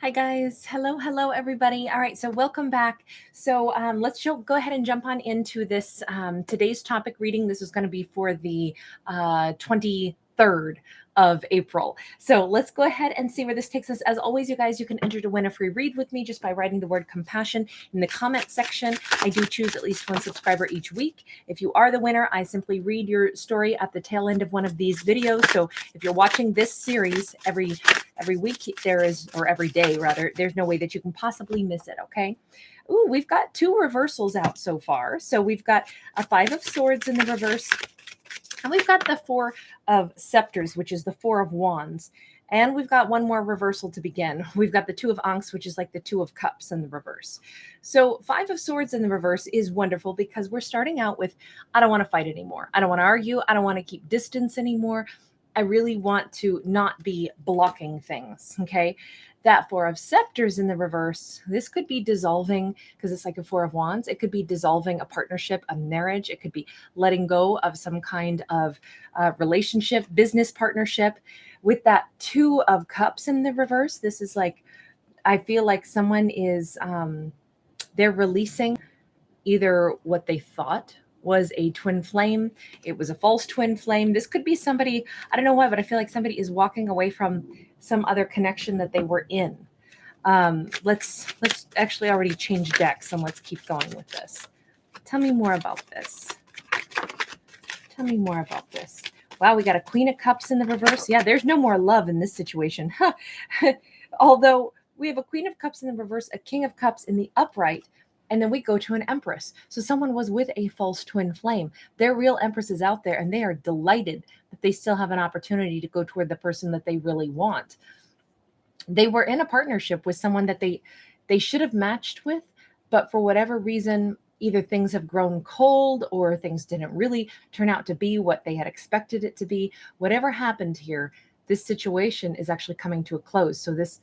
Hi guys. Hello everybody. All right, so welcome back. So let's go ahead and jump on into this today's topic reading. This is going to be for the 23rd of April. So let's go ahead and see where this takes us. As always, you guys, you can enter to win a free read with me just by writing the word compassion in the comment section. I do choose at least one subscriber each week. If you are the winner, I simply read your story at the tail end of one of these videos. So if you're watching this series every week there is, or every day rather, there's no way that you can possibly miss it. Okay. Ooh, we've got two reversals out so far. So we've got a 5 of Swords in the reverse, and we've got the 4 of Scepters, which is the 4 of Wands. And we've got one more reversal to begin. We've got the 2 of Ankhs, which is like the 2 of Cups in the reverse. So 5 of Swords in the reverse is wonderful because we're starting out with, I don't want to fight anymore. I don't want to argue. I don't want to keep distance anymore. I really want to not be blocking things. Okay. That 4 of Scepters in the reverse, this could be dissolving because it's like a 4 of Wands. It could be dissolving a partnership, a marriage. It could be letting go of some kind of relationship, business partnership. With that 2 of Cups in the reverse, this is like, I feel like someone is, they're releasing either what they thought was a twin flame. It was a false twin flame. This could be somebody, I don't know why, but I feel like somebody is walking away from some other connection that they were in. Let's actually already change decks and let's keep going with this. Tell me more about this. Tell me more about this. Wow, we got a Queen of Cups in the reverse. Yeah, there's no more love in this situation. Although we have a Queen of Cups in the reverse, a King of Cups in the upright, and then we go to an Empress. So someone was with a false twin flame. Their real Empress is out there, and they are delighted that they still have an opportunity to go toward the person that they really want. They were in a partnership with someone that they should have matched with, but for whatever reason, either things have grown cold or things didn't really turn out to be what they had expected it to be. Whatever happened here, this situation is actually coming to a close. So this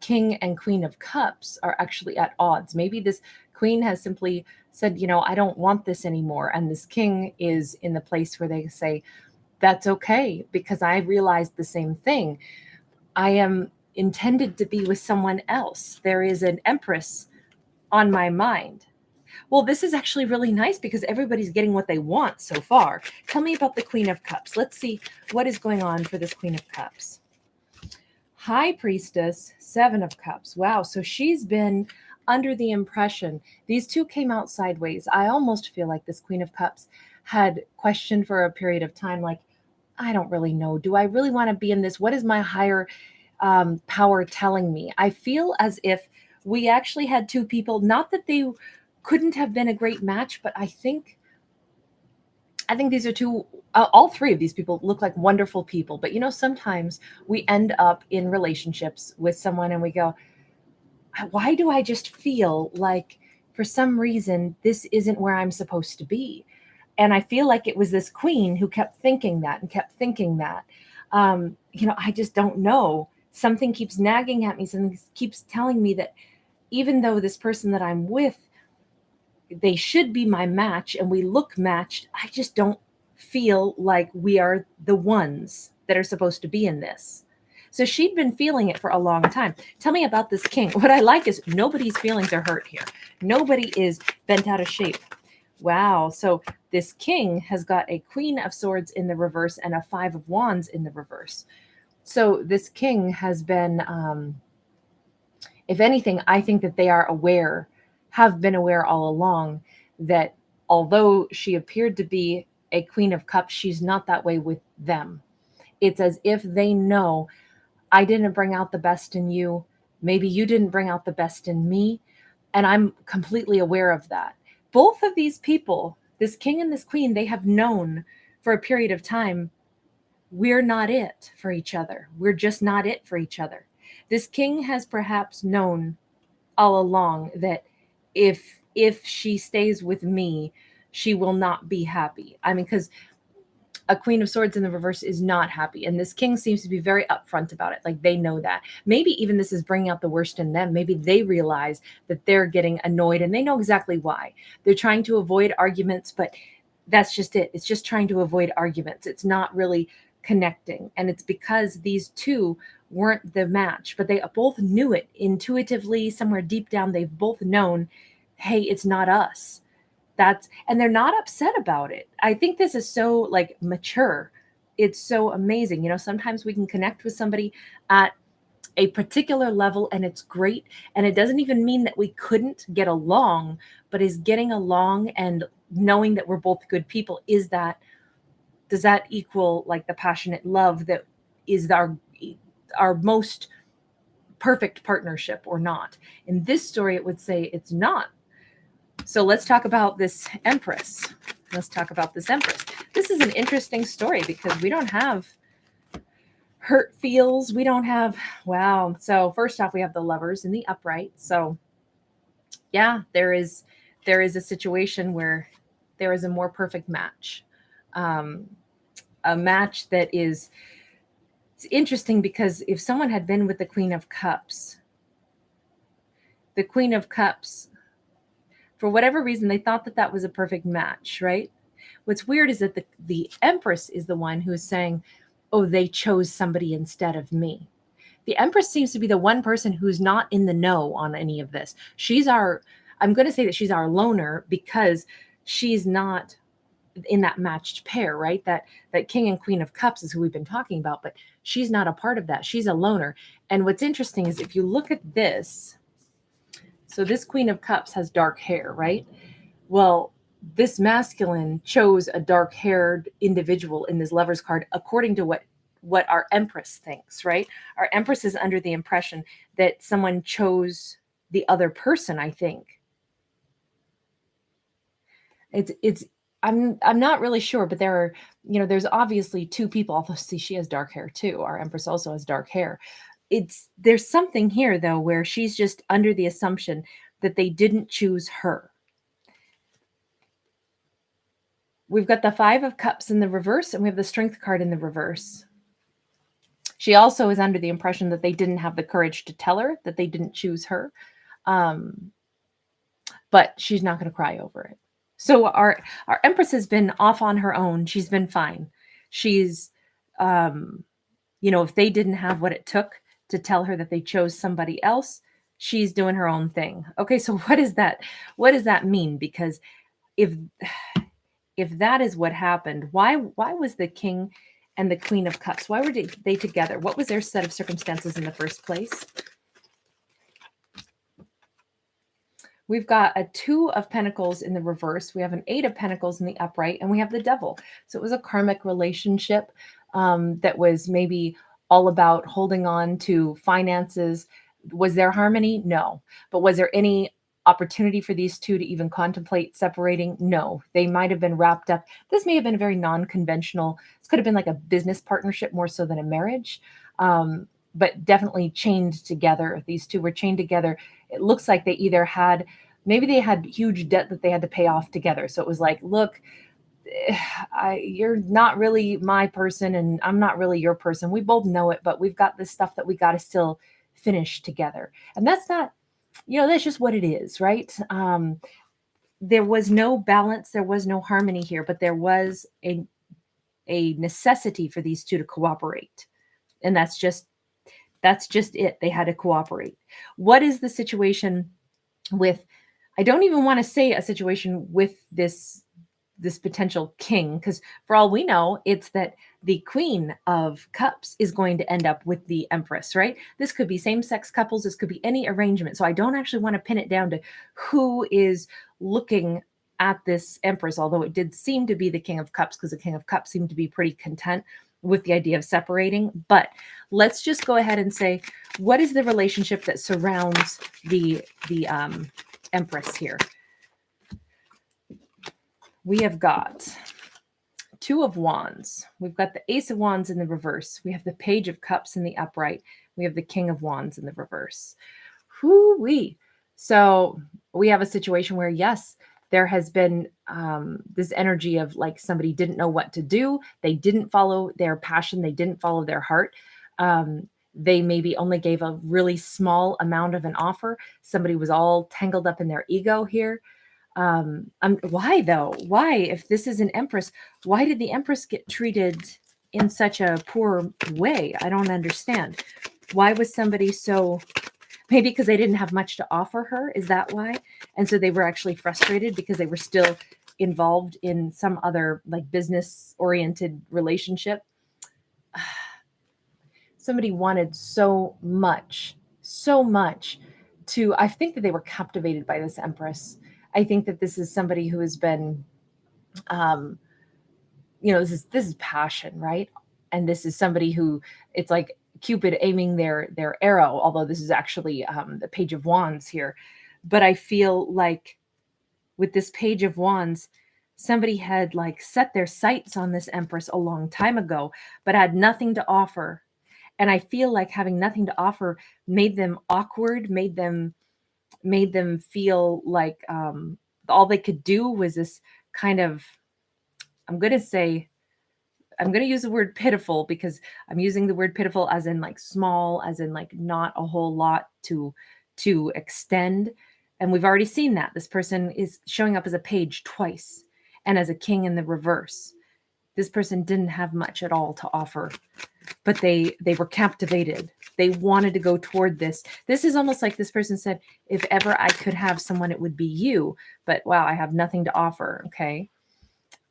King and Queen of Cups are actually at odds. Maybe this Queen has simply said, I don't want this anymore. And this King is in the place where they say, that's okay, because I realized the same thing. I am intended to be with someone else. There is an Empress on my mind. Well, this is actually really nice because everybody's getting what they want so far. Tell me about the Queen of Cups. Let's see what is going on for this Queen of Cups. High Priestess, 7 of Cups. Wow, so she's been under the impression, these two came out sideways. I almost feel like this Queen of Cups had questioned for a period of time, like, I don't really know. Do I really want to be in this? What is my higher power telling me? I feel as if we actually had two people, not that they couldn't have been a great match, but I think these are two, all three of these people look like wonderful people. But sometimes we end up in relationships with someone and we go, why do I just feel like for some reason this isn't where I'm supposed to be? And I feel like it was this Queen who kept thinking that and kept thinking that. I just don't know. Something keeps nagging at me. Something keeps telling me that even though this person that I'm with, they should be my match and we look matched, I just don't feel like we are the ones that are supposed to be in this. So she'd been feeling it for a long time. Tell me about this King. What I like is nobody's feelings are hurt here. Nobody is bent out of shape. Wow. So this King has got a Queen of Swords in the reverse and a 5 of Wands in the reverse. So this King has been, if anything, I think that they are aware, have been aware all along, that although she appeared to be a Queen of Cups, she's not that way with them. It's as if they know, I didn't bring out the best in you. Maybe you didn't bring out the best in me. And I'm completely aware of that. Both of these people, this King and this Queen, they have known for a period of time, we're not it for each other. We're just not it for each other. This King has perhaps known all along that if she stays with me, she will not be happy. I mean, because a Queen of Swords in the reverse is not happy. And this King seems to be very upfront about it. Like they know that. Maybe even this is bringing out the worst in them. Maybe they realize that they're getting annoyed and they know exactly why. They're trying to avoid arguments, but that's just it. It's just trying to avoid arguments. It's not really connecting. And it's because these two weren't the match, but they both knew it intuitively. Somewhere deep down, they've both known, hey, it's not us. And they're not upset about it. I think this is so like mature. It's so amazing. You know, sometimes we can connect with somebody at a particular level and it's great. And it doesn't even mean that we couldn't get along, but is getting along and knowing that we're both good people, does that equal like the passionate love that is our most perfect partnership or not? In this story, it would say it's not. So let's talk about this Empress. Let's talk about this Empress. This is an interesting story because we don't have hurt feels. We don't have, wow. So first off, we have the Lovers in the upright. So yeah, there is a situation where there is a more perfect match. A match that is, it's interesting because if someone had been with the Queen of Cups, for whatever reason, they thought that that was a perfect match, right? What's weird is that the Empress is the one who is saying, oh, they chose somebody instead of me. The Empress seems to be the one person who's not in the know on any of this. I'm going to say that she's our loner because she's not in that matched pair, right? That King and Queen of Cups is who we've been talking about, but she's not a part of that. She's a loner. And what's interesting is if you look at this, so this Queen of Cups has dark hair, right? Well, this masculine chose a dark-haired individual in this Lover's card according to what our Empress thinks, right? Our Empress is under the impression that someone chose the other person, I think. I'm not really sure, but there are, there's obviously two people, although see, she has dark hair too. Our Empress also has dark hair. There's something here though, where she's just under the assumption that they didn't choose her. We've got the Five of Cups in the reverse, and we have the Strength card in the reverse. She also is under the impression that they didn't have the courage to tell her that they didn't choose her. But she's not going to cry over it. So our Empress has been off on her own. She's been fine. She's, if they didn't have what it took to tell her that they chose somebody else, she's doing her own thing. Okay, so what is that? What does that mean? Because if that is what happened, why was the King and the Queen of Cups, why were they together? What was their set of circumstances in the first place? We've got a Two of Pentacles in the reverse. We have an Eight of Pentacles in the upright, and we have the Devil. So it was a karmic relationship that was maybe all about holding on to finances. Was there harmony? No. But was there any opportunity for these two to even contemplate separating? No. They might have been wrapped up. This may have been a very non-conventional, this could have been like a business partnership more so than a marriage, but definitely chained together. These two were chained together. It looks like they either had, maybe they had huge debt that they had to pay off together. So it was like, look, you're not really my person and I'm not really your person. We both know it, but we've got this stuff that we got to still finish together. And that's not, that's just what it is, right? There was no balance. There was no harmony here, but there was a necessity for these two to cooperate. And that's just it. They had to cooperate. What is the situation with, I don't even want to say a situation with this potential king, because for all we know, it's that the Queen of Cups is going to end up with the Empress, right? This could be same-sex couples. This could be any arrangement. So I don't actually want to pin it down to who is looking at this Empress, although it did seem to be the King of Cups, because the King of Cups seemed to be pretty content with the idea of separating. But let's just go ahead and say, what is the relationship that surrounds the Empress here? We have got Two of Wands. We've got the Ace of Wands in the reverse. We have the Page of Cups in the upright. We have the King of Wands in the reverse. Hoo-wee. So we have a situation where, yes, there has been this energy of like somebody didn't know what to do. They didn't follow their passion. They didn't follow their heart. They maybe only gave a really small amount of an offer. Somebody was all tangled up in their ego here. Why though? Why, if this is an Empress, why did the Empress get treated in such a poor way? I don't understand. Why was somebody so, maybe because they didn't have much to offer her? Is that why? And so they were actually frustrated because they were still involved in some other like business oriented relationship. Somebody wanted so much to, I think that they were captivated by this empress. I think that this is somebody who has been, um, this is passion, right? And this is somebody who, it's like Cupid aiming their arrow, although this is actually the Page of Wands here. But I feel like with this Page of Wands, somebody had like set their sights on this empress a long time ago, but had nothing to offer. And I feel like having nothing to offer made them awkward, made them feel like all they could do was this kind of, I'm going to say, I'm going to use the word pitiful, because I'm using the word pitiful as in like small, as in like not a whole lot to extend. And we've already seen that this person is showing up as a page twice and as a king in the reverse. This person didn't have much at all to offer, but they were captivated. They wanted to go toward this. This is almost like this person said, if ever I could have someone, it would be you. But wow, I have nothing to offer. Okay.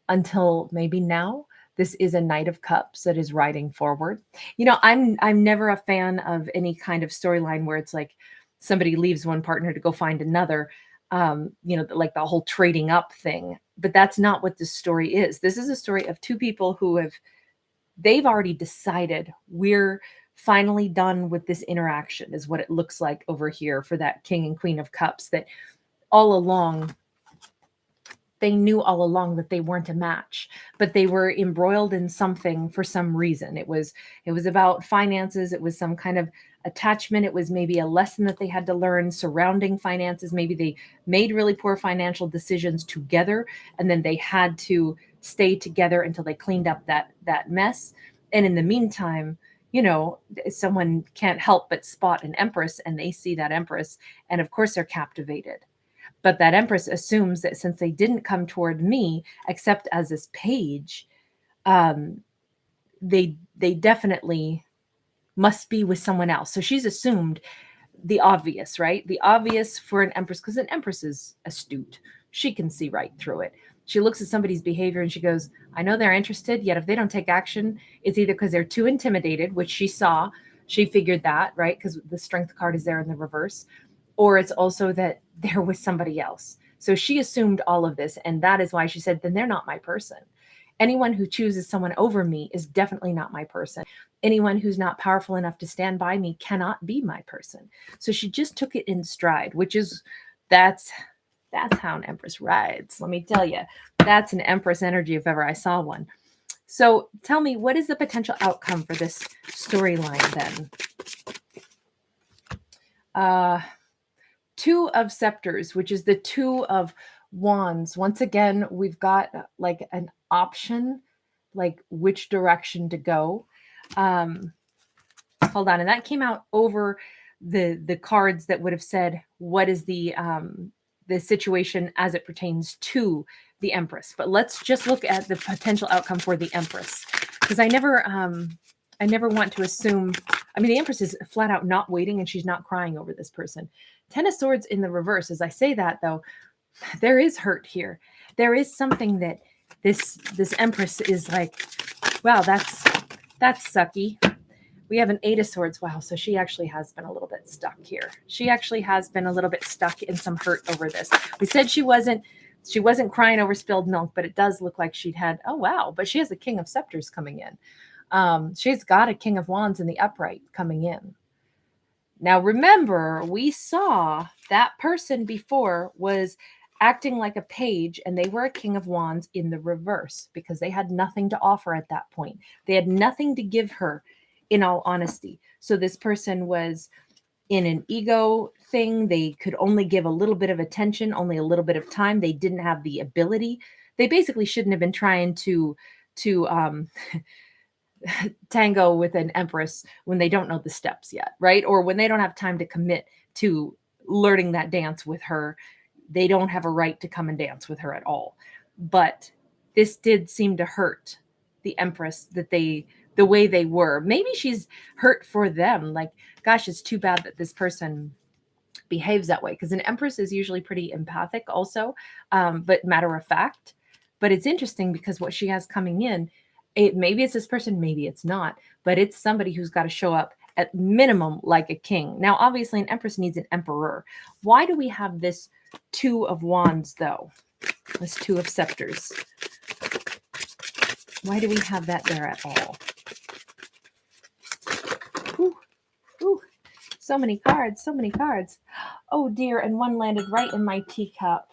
Until maybe now, this is a Knight of Cups that is riding forward. I'm never a fan of any kind of storyline where it's like somebody leaves one partner to go find another. Like the whole trading up thing. But that's not what this story is. This is a story of two people who they've already decided, we're finally done with this interaction, is what it looks like over here for that King and Queen of Cups, that all along, they knew all along that they weren't a match, but they were embroiled in something for some reason. It was about finances. It was some kind of attachment. It was maybe a lesson that they had to learn surrounding finances. Maybe they made really poor financial decisions together, and then they had to stay together until they cleaned up that mess. And in the meantime, someone can't help but spot an empress, and they see that empress, and of course they're captivated. But that empress assumes that since they didn't come toward me, except as this page, they definitely must be with someone else. So she's assumed the obvious, right? The obvious for an empress, because an empress is astute. She can see right through it. She looks at somebody's behavior and she goes, I know they're interested, yet if they don't take action, it's either because they're too intimidated, which she saw. She figured that, right? Because the Strength card is there in the reverse. Or it's also that they're with somebody else. So she assumed all of this. And that is why she said, then they're not my person. Anyone who chooses someone over me is definitely not my person. Anyone who's not powerful enough to stand by me cannot be my person. So she just took it in stride, which is, that's how an empress rides. Let me tell you, that's an empress energy if ever I saw one. So tell me, what is the potential outcome for this storyline then? Two of Scepters, which is the Two of Wands. Once again, we've got like an option, like which direction to go. Hold on. And that came out over the cards that would have said, what is the situation as it pertains to the Empress. But let's just look at the potential outcome for the Empress, because I never want to assume. I mean, the Empress is flat out not waiting, and she's not crying over this person. Ten of Swords in the reverse. As I say that, though, there is hurt here. There is something that this Empress is like, wow, that's sucky. We have an Eight of Swords. Wow, so she actually has been a little bit stuck here. She actually has been a little bit stuck in some hurt over this. We said she wasn't crying over spilled milk, but it does look like she'd had, oh wow, but she has a King of Scepters coming in. She's got a King of Wands in the upright coming in. Now, remember, we saw that person before was acting like a page, and they were a King of Wands in the reverse because they had nothing to offer at that point. They had nothing to give her, in all honesty. So this person was in an ego thing. They could only give a little bit of attention, only a little bit of time. They didn't have the ability. They basically shouldn't have been trying to tango with an empress when they don't know the steps yet, right? Or when they don't have time to commit to learning that dance with her. They don't have a right to come and dance with her at all. But this did seem to hurt the empress the way they were. Maybe she's hurt for them. Like, gosh, it's too bad that this person behaves that way, because an empress is usually pretty empathic also, but matter of fact. But it's interesting because what she has coming in, maybe it's this person, maybe it's not, but it's somebody who's got to show up at minimum like a king. Now, obviously, an empress needs an emperor. Why do we have this Two of Wands, though? This Two of Scepters. Why do we have that there at all? Ooh, ooh, so many cards, so many cards. Oh dear, and one landed right in my teacup.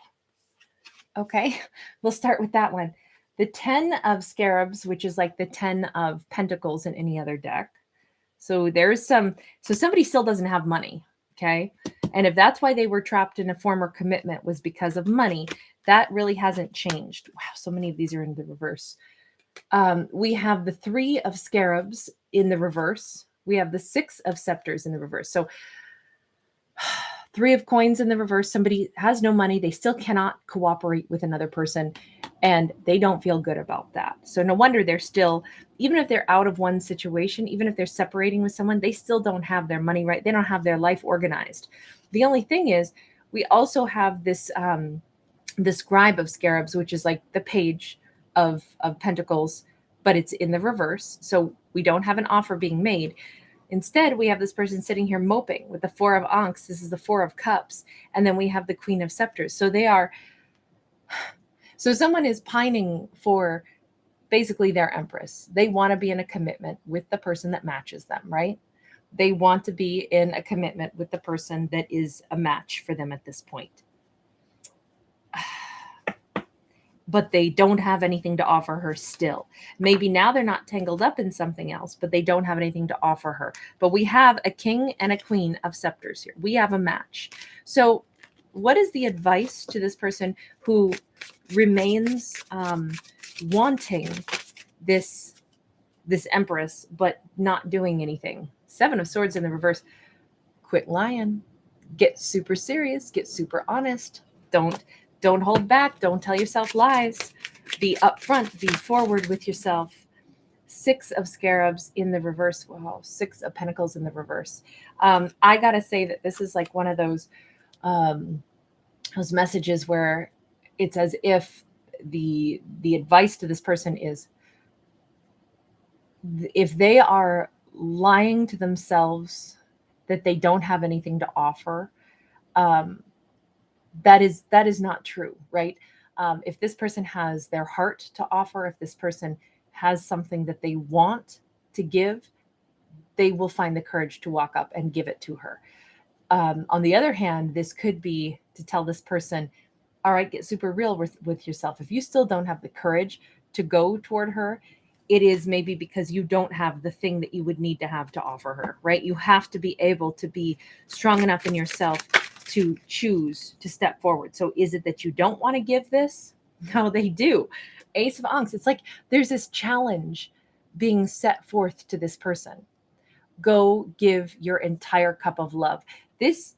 Okay, we'll start with that one. The 10 of Scarabs, which is like the 10 of Pentacles in any other deck. So there's so somebody still doesn't have money, okay? And if that's why they were trapped in a former commitment was because of money, that really hasn't changed. Wow, so many of these are in the reverse. We have the 3 of Scarabs in the reverse. We have the 6 of Scepters in the reverse. So 3 of Coins in the reverse. Somebody has no money. They still cannot cooperate with another person, and they don't feel good about that. So no wonder they're still, even if they're out of one situation, even if they're separating with someone, they still don't have their money right. They don't have their life organized. The only thing is, we also have this the Scribe of Scarabs, which is like the Page of Pentacles, but it's in the reverse. So we don't have an offer being made. Instead, we have this person sitting here moping with the 4 of Ankhs. This is the 4 of Cups. And then we have the Queen of Scepters. So someone is pining for basically their empress. They want to be in a commitment with the person that matches them, right? They want to be in a commitment with the person that is a match for them at this point. But they don't have anything to offer her still. Maybe now they're not tangled up in something else, but they don't have anything to offer her. But we have a King and a Queen of Scepters here. We have a match. So what is the advice to this person who remains wanting this empress, but not doing anything? 7 of Swords in the reverse. Quit lying. Get super serious. Get super honest. Don't hold back. Don't tell yourself lies. Be upfront. Be forward with yourself. 6 of Scarabs in the reverse. Wow, 6 of Pentacles in the reverse. I gotta say that this is like one of those messages where it's as if the advice to this person is, if they are lying to themselves that they don't have anything to offer, that is not true, right? If this person has their heart to offer, if this person has something that they want to give, they will find the courage to walk up and give it to her. On the other hand, this could be to tell this person, all right, get super real with yourself. If you still don't have the courage to go toward her, it is maybe because you don't have the thing that you would need to have to offer her, right? You have to be able to be strong enough in yourself to choose to step forward. So is it that you don't want to give this? No, they do. Ace of Ankhs. It's like there's this challenge being set forth to this person. Go give your entire cup of love. This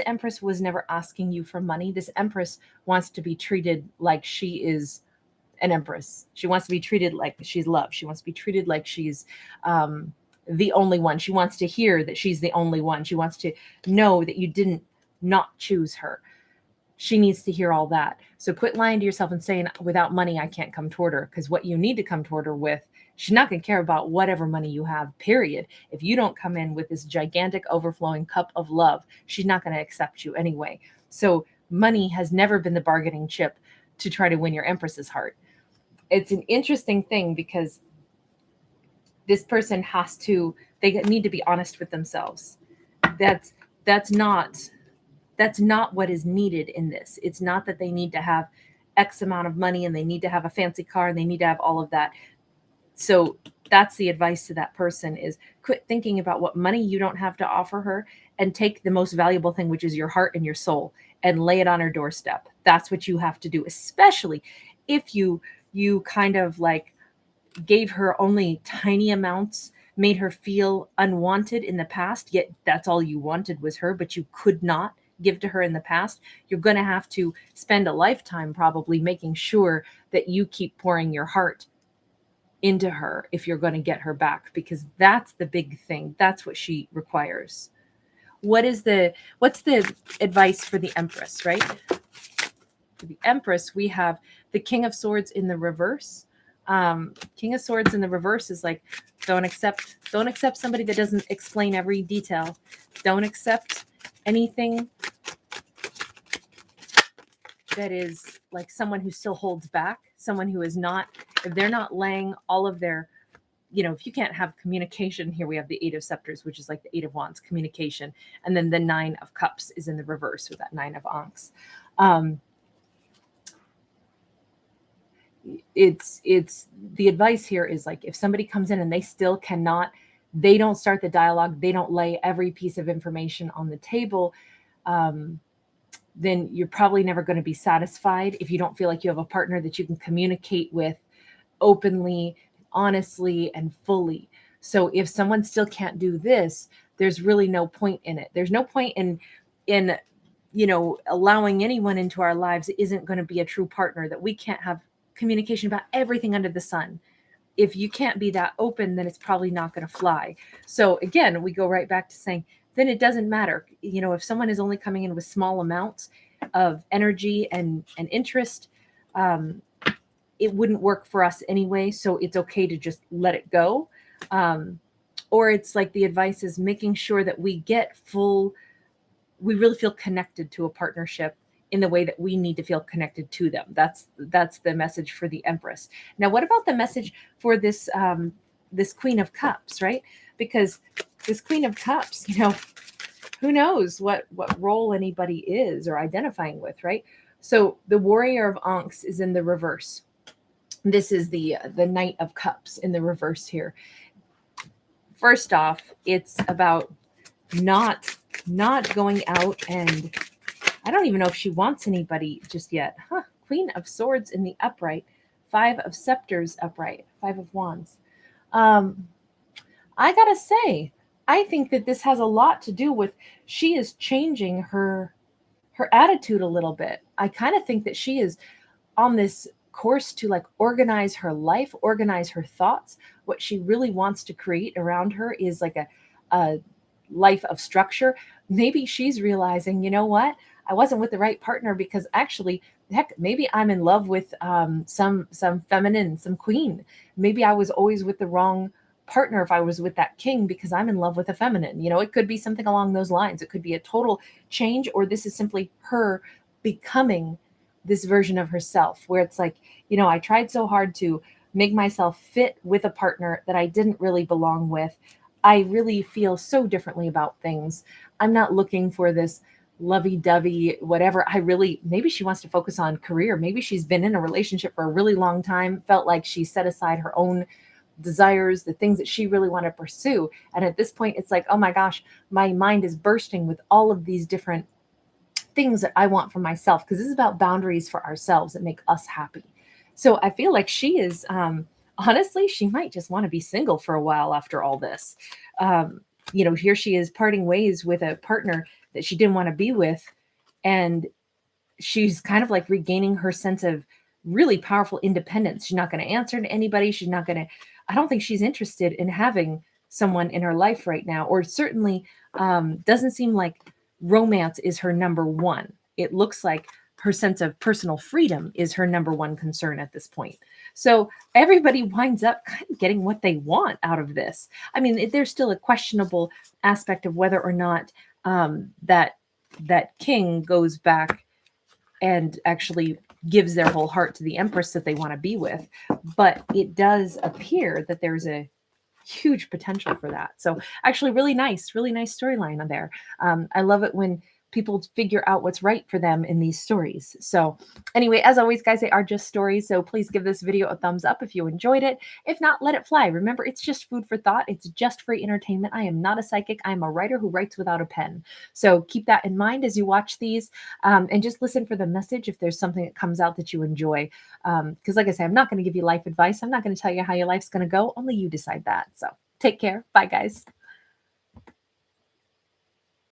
empress was never asking you for money. This empress wants to be treated like she is an empress. She wants to be treated like she's loved. She wants to be treated like she's the only one. She wants to hear that she's the only one. She wants to know that you didn't not choose her. She needs to hear all that. So quit lying to yourself and saying, without money, I can't come toward her. Because what you need to come toward her with, she's not going to care about whatever money you have, period. If you don't come in with this gigantic overflowing cup of love, she's not going to accept you anyway. So money has never been the bargaining chip to try to win your empress's heart. It's an interesting thing because this person they need to be honest with themselves. That's not what is needed in this. It's not that they need to have X amount of money and they need to have a fancy car and they need to have all of that. So that's the advice to that person is quit thinking about what money you don't have to offer her and take the most valuable thing, which is your heart and your soul, and lay it on her doorstep. That's what you have to do, especially if you kind of like gave her only tiny amounts, made her feel unwanted in the past, yet that's all you wanted was her, but you could not give to her in the past. You're going to have to spend a lifetime probably making sure that you keep pouring your heart into her if you're going to get her back, because that's the big thing. That's what she requires. What's the advice for the Empress, right? For the Empress, we have the King of Swords in the reverse. King of Swords in the reverse is like, don't accept somebody that doesn't explain every detail. Don't accept anything that is like someone who still holds back, someone who is not, if they're not laying all of their, if you can't have communication, here we have the Eight of Scepters, which is like the Eight of Wands, communication. And then the Nine of Cups is in the reverse with that Nine of Ankhs. It's the advice here is like, if somebody comes in and they still cannot, they don't start the dialogue, they don't lay every piece of information on the table, then you're probably never going to be satisfied if you don't feel like you have a partner that you can communicate with openly, honestly, and fully. So if someone still can't do this, there's really no point in it. There's no point in allowing anyone into our lives that isn't going to be a true partner, that we can't have communication about everything under the sun. If you can't be that open, then it's probably not going to fly. So again, we go right back to saying, then it doesn't matter. If someone is only coming in with small amounts of energy and interest, it wouldn't work for us anyway. So it's okay to just let it go. Or it's like the advice is making sure that we really feel connected to a partnership in the way that we need to feel connected to them. That's the message for the Empress. Now, what about the message for this this Queen of Cups, right? Because this Queen of Cups, who knows what role anybody is or identifying with, right? So the Warrior of Ankhs is in the reverse. This is the Knight of Cups in the reverse here. First off, it's about not going out, and I don't even know if she wants anybody just yet. Queen of Swords in the upright, Five of Scepters upright, Five of Wands. I gotta say, I think that this has a lot to do with she is changing her attitude a little bit. I kind of think that she is on this course to like organize her life, organize her thoughts. What she really wants to create around her is like a life of structure. Maybe she's realizing, you know what? I wasn't with the right partner because actually, heck, maybe I'm in love with some feminine, some queen. Maybe I was always with the wrong partner if I was with that king because I'm in love with a feminine. It could be something along those lines. It could be a total change, or this is simply her becoming this version of herself where it's like, I tried so hard to make myself fit with a partner that I didn't really belong with. I really feel so differently about things. I'm not looking for this lovey-dovey, whatever. Maybe she wants to focus on career. Maybe she's been in a relationship for a really long time, felt like she set aside her own desires, the things that she really want to pursue. And at this point, it's like, oh my gosh, my mind is bursting with all of these different things that I want for myself, because this is about boundaries for ourselves that make us happy. So I feel like she is, honestly, she might just want to be single for a while after all this. Here she is parting ways with a partner that she didn't want to be with. And she's kind of like regaining her sense of really powerful independence. She's not going to answer to anybody. I don't think she's interested in having someone in her life right now, or certainly doesn't seem like romance is her number one. It looks like her sense of personal freedom is her number one concern at this point. So everybody winds up kind of getting what they want out of this. I mean, there's still a questionable aspect of whether or not that king goes back and actually gives their whole heart to the Empress that they want to be with. But it does appear that there's a huge potential for that. So actually really nice storyline on there. I love it when people figure out what's right for them in these stories. So anyway, as always, guys, they are just stories. So please give this video a thumbs up if you enjoyed it. If not, let it fly. Remember, it's just food for thought. It's just free entertainment. I am not a psychic. I am a writer who writes without a pen. So keep that in mind as you watch these, and just listen for the message if there's something that comes out that you enjoy. Because like I said, I'm not going to give you life advice. I'm not going to tell you how your life's going to go. Only you decide that. So take care. Bye, guys.